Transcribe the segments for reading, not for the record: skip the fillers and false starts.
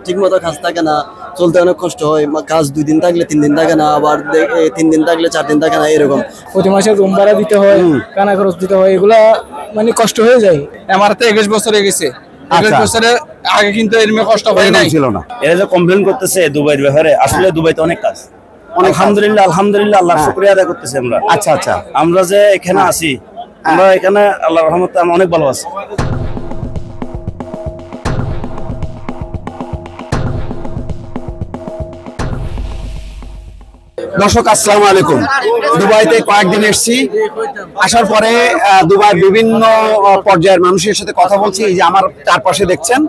ঠিক মতো কাজ থাকে না, চলতে অনেক কষ্ট হয়। কাজ 2 দিন থাকলে 3 দিন থাকে না, আবার 3 দিন থাকলে 4 দিন থাকে না, এরকম। প্রতি মাসে রুম ভাড়া দিতে হয়, কানা খরচ দিতে হয়, এগুলা মানে কষ্ট হয়ে যায়। আমার তো 21 বছর হয়ে গেছে। 21 বছরের আগে কিন্তু এরকম কষ্ট হয় নাই, ছিল না। এরা যে কমপ্লেন করতেছে দুবাইয়ের ব্যাপারে, আসলে দুবাইতে অনেক কাজ। আলহামদুলিল্লাহ আলহামদুলিল্লাহ, আল্লাহর শুকরিয়া আদায় করতেছি আমরা। আচ্ছা আচ্ছা, আমরা যে এখানে আছি, আমরা এখানে আল্লাহর রহমতে আমরা অনেক ভালো আছি। দর্শক আসসালামু আলাইকুম। দুবাইতে কয়েকদিন এসেছি, আসার পরে দুবাই বিভিন্ন পর্যায়ের মানুষের সাথে কথা বলছি। এই যে আমার চারপাশে দেখছেন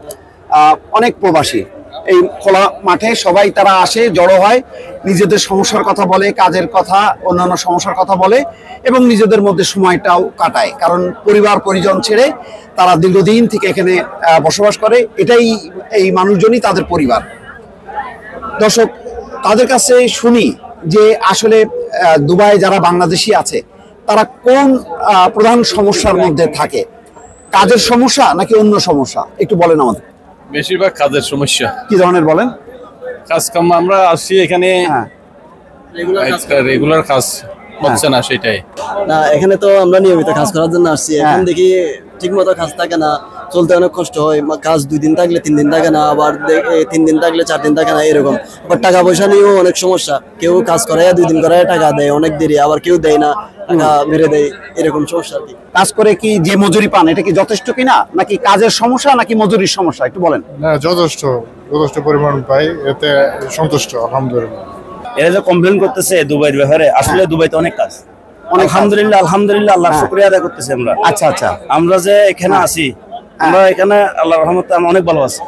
অনেক প্রবাসী, এই খোলা মাঠে সবাই তারা আসে, জড়ো হয়, নিজেদের সমস্যার কথা বলে, কাজের কথা, অন্যান্য সমস্যার কথা বলে এবং নিজেদের মধ্যে সময়টাও কাটায়। কারণ পরিবার পরিজন ছেড়ে তারা দীর্ঘদিন থেকে এখানে বসবাস করে, এটাই এই মানুষজনই তাদের পরিবার। দর্শক, তাদের কাছে শুনি যে আসলে দুবাই যারা বাংলাদেশি আছে তারা কোন প্রধান সমস্যার মধ্যে থাকে, কাজের সমস্যা নাকি অন্য সমস্যা, একটু বলেন আমাদের। বেশিরভাগ কাজের সমস্যা। কি ধরনের বলেন? কাজ কাম আমরা আসছি এখানে, রেগুলার কাজ হচ্ছে না, সেটাই না। এখানে তো আমরা নিয়মিত কাজ করার জন্য আসছি, এখন দেখি ঠিক মতো কাজ থাকে না, চলতে অনেক কষ্ট হয়। কাজ 2 দিন থাকলে 3 দিন থাকে না, আবার 3 দিন থাকলে 4 দিন থাকে না, এরকম। আবার টাকা পয়সা নিয়েও অনেক সমস্যা। কেউ কাজ করায় 2 দিন করায় টাকা দেয় অনেক দেরি, আবার কেউ দেয় না, টাকা মেরে দেয়, এরকম সমস্যা আর কি। কাজ করে কি যে মজুরি পান এটা কি যথেষ্ট কিনা, নাকি কাজের সমস্যা নাকি মজুরির সমস্যা, একটু বলেন। না, যথেষ্ট পরিমাণ পাই, এতে সন্তুষ্ট আলহামদুলিল্লাহ। এরা যে কমপ্লেন করতেছে দুবাইয়ের ব্যাপারে, আসলে দুবাইতে অনেক কাজ। আলহামদুলিল্লাহ আলহামদুলিল্লাহ, আল্লাহর শুকরিয়া আদায় করতেছি আমরা। আচ্ছা আচ্ছা, আমরা যে এখানে আছি, আমরা এখানে আল্লাহর রহমতে আমরা অনেক ভালো আছি।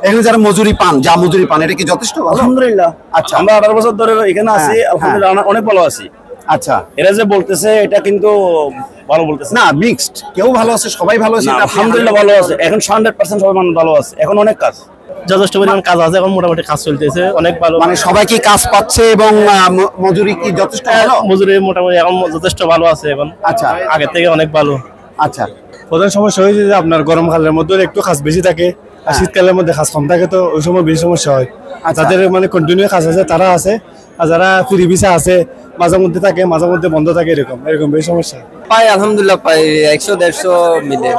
এখানে যারা মজুরি পান, যা মজুরি পান, এটা কি যথেষ্ট? আলহামদুলিল্লাহ। আচ্ছা, আমরা 18 বছর ধরে এখানে আছি, আলহামদুলিল্লাহ অনেক ভালো আছি। আচ্ছা, এরা যে বলতেছে এটা কিন্তু ভালো বলতেছে না, মিক্সড, কেউ ভালো আছে, সবাই ভালো আছে, আলহামদুলিল্লাহ ভালো আছে। এখন 100% সবাই মানুষ ভালো আছে, এখন অনেক কাজ, যথেষ্ট পরিমাণ কাজ আছে, এখন মোটামুটি কাজ চলতেছে, অনেক ভালো। মানে সবাই কি কাজ পাচ্ছে এবং মজুরি কি যথেষ্ট ভালো? মজুরি মোটামুটি এখন যথেষ্ট ভালো আছে এখন। আচ্ছা, আগের থেকে অনেক ভালো। আচ্ছা। প্রধান সমস্যা হয়েছে যে আপনার গরমকালের মধ্যে একটু কাজ বেশি থাকে, আর শীতকালের মধ্যে কাজ কম থাকে, তো ওই সময় বেশি সমস্যা হয়। যাদের মানে কন্টিনিউ কাজ আছে তারা আছে, আর যারা ফ্রি ভিসা আছে মাঝে মধ্যে থাকে, মাঝে মধ্যে বন্ধ থাকে, এরকম বেশি সমস্যা পাই আলহামদুলিল্লাহ, পাই 100-150 মিলে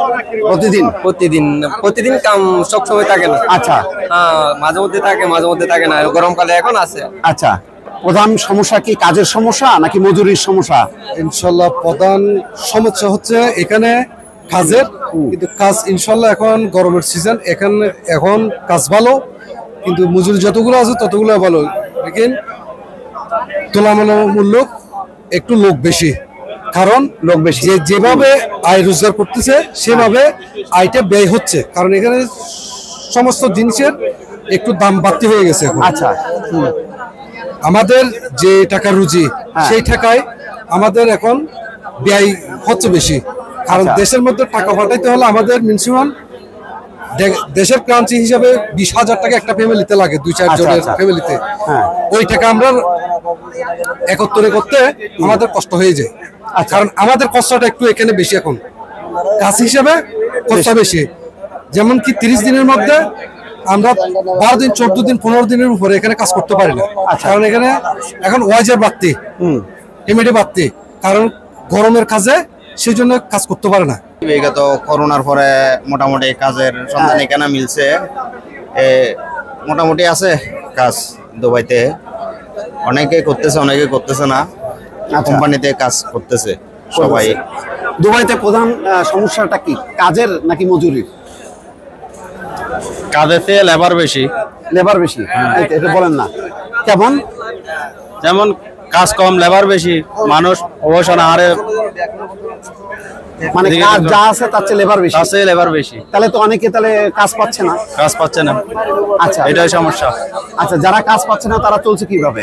প্রতিদিন কাম সব সময় থাকে না। আচ্ছা, হ্যাঁ, মাঝে মধ্যে থাকে, মাঝে মধ্যে থাকে না। গরমকালে এখন আছে। আচ্ছা, প্রধান সমস্যা কি কাজের সমস্যা নাকি মজুরির সমস্যা? ইনশাল্লাহ প্রধান সমস্যা হচ্ছে এখানে কাজের, কিন্তু কাজ ইনশাল্লাহ এখন গরমের সিজন, এখন কাজ ভালো, কিন্তু মজুরি যতগুলো আছে ততগুলো ভালো, লেকিন তুলনামূলক একটু লোক বেশি। কারণ লোক বেশি, যেভাবে আয় রোজগার করতেছে সেভাবে আয়টা ব্যয় হচ্ছে, কারণ এখানে সমস্ত জিনিসের একটু দাম বাড়তি হয়ে গেছে এখন। আচ্ছা, আমাদের যে টাকা রুজি, সেই টাকায় আমাদের এখন ব্যয় হচ্ছে বেশি, কারণ দেশের মধ্যে টাকা পাঠাইতে হলে আমাদের ম্যাক্সিমাম দেশের কারেন্সি হিসাবে 20,000 টাকা একটা ফ্যামিলিতে লাগে, 2-4 জনের ফ্যামিলিতে। ওই টাকা আমরা একত্রে করতে আমাদের কষ্ট হয়ে যায়, কারণ আমাদের কষ্টটা একটু এখানে বেশি। এখন কাজ হিসাবে কষ্ট বেশি, যেমন কি 30 দিনের মধ্যে আমরা 12 দিন, 14 দিন, 15 দিনের উপরে এখানে কাজ করতে পারি না, কারণ এখানে এখন ওয়াজের বাড়তি, এমএডি বাড়তি, কারণ গরমের কাজে সেই জন্য কাজ করতে পারে না। বিগত করোনার পরে মোটামুটি কাজের সন্ধান এখানে মিলছে, মোটামুটি আছে কাজ দুবাইতে। অনেকে করতেছে, অনেকে করতেছে না, কোম্পানিতে কাজ করতেছে সবাই। দুবাইতে প্রধান সমস্যাটা কি, কাজের নাকি মজুরির? কাজেতে লেবার বেশি। লেবার বেশি, এটা বলেন না কেমন? যেমন কাজ কম, লেবার বেশি, মানুষ অবসর আহারে, মানে কাজ যা আছে তার চেয়ে লেবার বেশি, লেবার বেশি, তাহলে তো অনেকে তাহলে কাজ পাচ্ছে না। আচ্ছা, এটাই সমস্যা। আচ্ছা, যারা কাজ পাচ্ছে না তারা চলছে কিভাবে?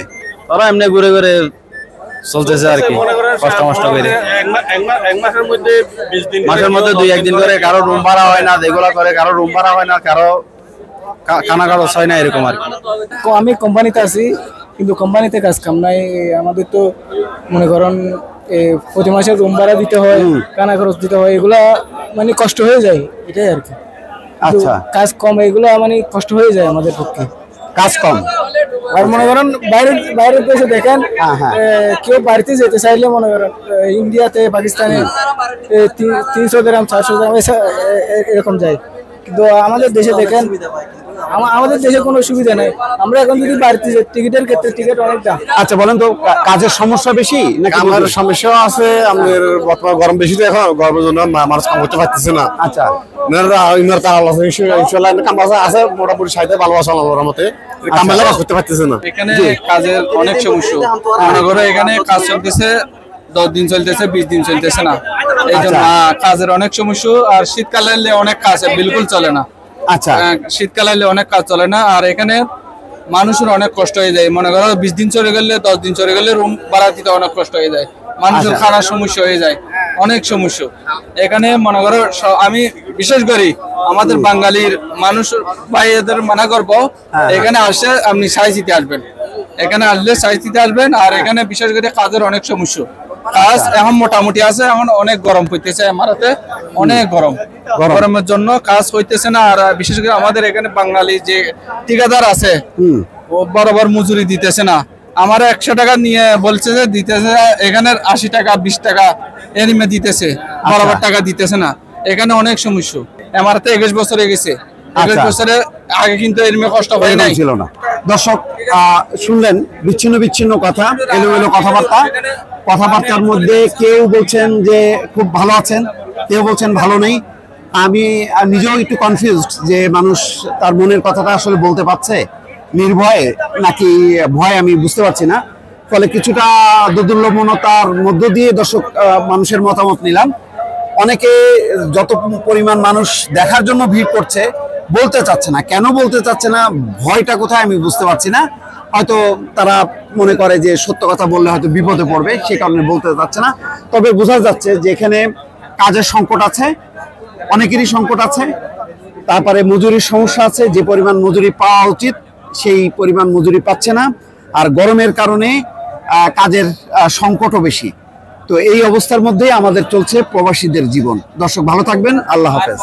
তারা এমনি ঘুরে ঘুরে চলতেছে আর কি, কষ্ট করে। মাসের মধ্যে 2-1 দিন করে কারো রুম ভাড়া হয় না, যেগুলো করে কারো রুম ভাড়া হয় না, কারো খানা খরচ হয় না, এরকম আর কি। আমি কোম্পানিতে আছি, কিন্তু কোম্পানিতে কাজ কাম নাই। আমাদের তো মনে করেন প্রতি মাসে রুম ভাড়া দিতে হয়, কানা খরচ দিতে হয়, এগুলা মানে কষ্ট হয়ে যায়, এটাই আর কি। আচ্ছা। কাজ কম, এগুলো মানে কষ্ট হয়ে যায় আমাদের পক্ষে। কাজ কম, আর মনে করেন বাইরের দেশে দেখেন কেউ বাড়িতে যেতে চাইলে মনে করেন ইন্ডিয়াতে পাকিস্তানে 300 দিরহাম 400 দিরহাম এরকম যায়, কিন্তু আমাদের দেশে দেখেন আমাদের দেশে কোনো সুবিধা নাই। আমরা এখন যদি বাড়িতে যাই টিকিটের ক্ষেত্রে টিকিট অনেক দাম। আচ্ছা বলেন তো, কাজের সমস্যা বেশি নাকি আমার সমস্যাও আছে। আমাদের বর্তমান গরম বেশি, তো এখন গরমের জন্য মানুষ কাম করতে পারতেছে না। আচ্ছা, আছে মোটামুটি সাইডে ভালোবাসা আল্লাহর মতে কামেলা কাজ করতে পারতেছে না। এখানে কাজের অনেক সমস্যা, মনে করো এখানে কাজ চলতেছে 10 দিন চলতেছে, 20 দিন চলতেছে না, এই জন্য কাজের অনেক সমস্যা। আর শীতকালে অনেক কাজ বিলকুল চলে না। আচ্ছা, শীতকালে অনেক কাজ চলে না। আর এখানে মানুষের অনেক কষ্ট হয়ে যায়, মনে করো 20 দিন চলে গেলে 10 দিন চলে গেলে রুম ভাড়া দিতে অনেক কষ্ট হয়ে যায়, মানুষের খাওয়ার সমস্যা হয়ে যায়, অনেক সমস্যা এখানে। মনে করো আমি বিশেষ করি আমাদের বাঙালির মানুষ ভাইদের মানা করবো, এখানে আসে আপনি সাইজিতে আসবেন, এখানে আসলে সাইজিতে আসবেন। আর এখানে বিশেষ করে কাজের অনেক সমস্যা, কাজ এখন মোটামুটি আছে, এখন অনেক গরম হইতেছে, আমারতে অনেক গরমের জন্য কাজ হইতেছে না। আর বিশেষ করে আমাদের এখানে বাঙালি যে ঠিকাদার আছে ও বরাবর মজুরি দিতেছে না। আমার 100 টাকা নিয়ে বলছে যে দিতেছে, এখানে 80 টাকা 20 টাকা এরিমে দিতেছে, বরাবর টাকা দিতেছে না। এখানে অনেক সমস্যা, আমার তো 21 বছর হয়ে গেছে, 21 বছরের আগে কিন্তু এরিমে কষ্ট হয় নাই ছিল না। দর্শক শুনলেন বিচ্ছিন্ন কথা, এলোমেলো কথাবার্তার মধ্যে কেউ বলছেন যে খুব ভালো আছেন, কেউ বলছেন ভালো নেই। আমি নিজেও একটু কনফিউজড যে মানুষ তার মনের কথাটা আসলে বলতে পারছে নির্ভয়ে নাকি ভয়, আমি বুঝতে পারছি না। ফলে কিছুটা দোদুল্যমনতার মধ্য দিয়ে দর্শক মানুষের মতামত নিলাম। অনেকে যত পরিমাণ মানুষ দেখার জন্য ভিড় করছে, বলতে চাচ্ছে না। কেন বলতে চাচ্ছে না, ভয়টা কোথায় আমি বুঝতে পারছি না। হয়তো তারা মনে করে যে সত্য কথা বললে হয়তো বিপদে পড়বে, সে কারণে বলতে চাচ্ছে না। তবে বোঝা যাচ্ছে যে এখানে কাজের সংকট আছে, অনেকেরই সংকট আছে, তারপরে মজুরির সমস্যা আছে। যে পরিমাণ মজুরি পাওয়া উচিত সেই পরিমাণ মজুরি পাচ্ছে না। আর গরমের কারণে কাজের সংকটও বেশি। তো এই অবস্থার মধ্যে আমাদের চলছে প্রবাসীদের জীবন। দর্শক ভালো থাকবেন, আল্লাহ হাফেজ।